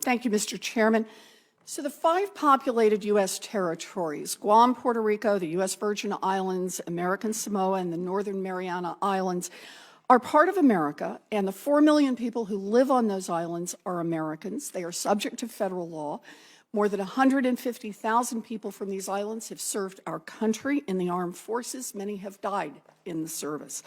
Thank you, Mr. Chairman. So the 5 populated U.S. territories, Guam, Puerto Rico, the U.S. Virgin Islands, American Samoa, and the Northern Mariana Islands, are part of America, and the 4 million people who live on those islands are Americans. They are subject to federal law. More than 150,000 people from these islands have served our country in the armed forces. Many have died in the service.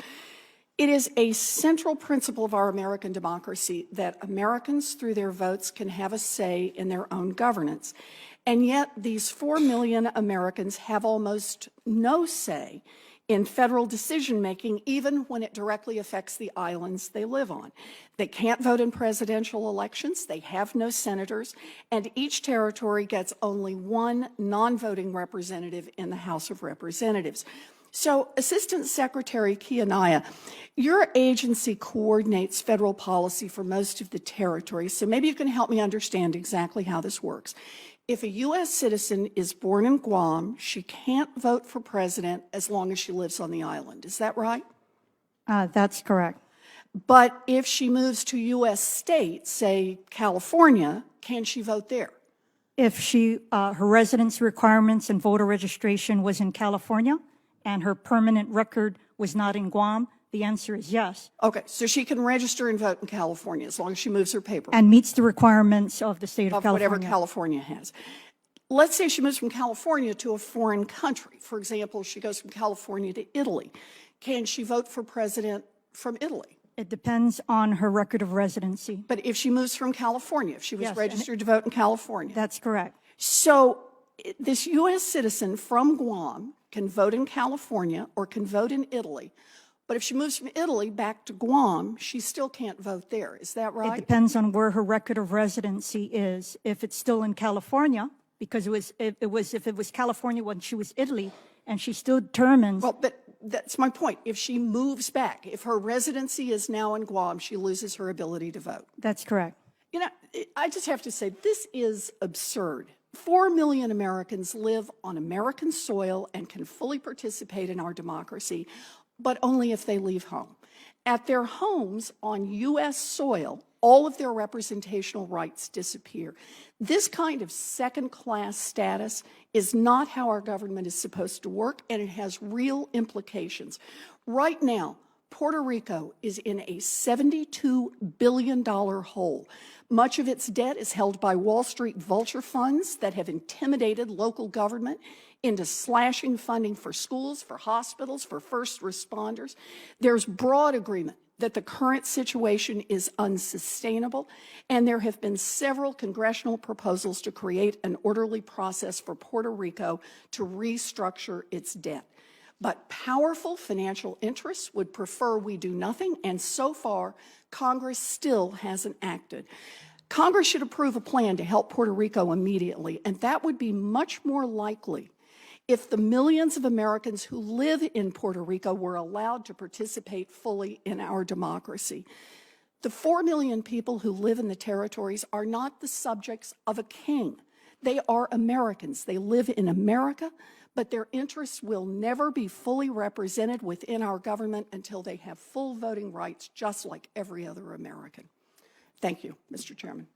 It is a central principle of our American democracy that Americans, through their votes, can have a say in their own governance. And yet, these 4 million Americans have almost no say in federal decision-making, even when it directly affects the islands they live on. They can't vote in presidential elections, they have no senators, and each territory gets only 1 non-voting representative in the House of Representatives. So, Assistant Secretary Kianaya, your agency coordinates federal policy for most of the territories, so maybe you can help me understand exactly how this works. If a U.S. citizen is born in Guam, she can't vote for president as long as she lives on the island. Is that right? That's correct. But if she moves to U.S. states, say California, can she vote there? If her residence requirements and voter registration was in California and her permanent record was not in Guam, the answer is yes. Okay, so she can register and vote in California as long as she moves her paperwork. And meets the requirements of the state of California. Whatever California has. Let's say she moves from California to a foreign country. For example, she goes from California to Italy. Can she vote for president from Italy? It depends on her record of residency. But if she moves from California, if she was registered to vote in California. That's correct. So this U.S. citizen from Guam can vote in California or can vote in Italy. But if she moves from Italy back to Guam, she still can't vote there. Is that right? It depends on where her record of residency is. If it's still in California, because if it was California when she was Italy, and she still determines. Well, but that's my point. If she moves back, if her residency is now in Guam, she loses her ability to vote. That's correct. You know, I just have to say, this is absurd. 4 million Americans live on American soil and can fully participate in our democracy, but only if they leave home. At their homes on U.S. soil, all of their representational rights disappear. This kind of second-class status is not how our government is supposed to work, and it has real implications. Right now, Puerto Rico is in a $72 billion hole. Much of its debt is held by Wall Street vulture funds that have intimidated local government into slashing funding for schools, for hospitals, for first responders. There's broad agreement that the current situation is unsustainable, and there have been several congressional proposals to create an orderly process for Puerto Rico to restructure its debt. But powerful financial interests would prefer we do nothing, and so far, Congress still hasn't acted. Congress should approve a plan to help Puerto Rico immediately, and that would be much more likely if the millions of Americans who live in Puerto Rico were allowed to participate fully in our democracy. The 4 million people who live in the territories are not the subjects of a king. They are Americans. They live in America, but their interests will never be fully represented within our government until they have full voting rights, just like every other American. Thank you, Mr. Chairman.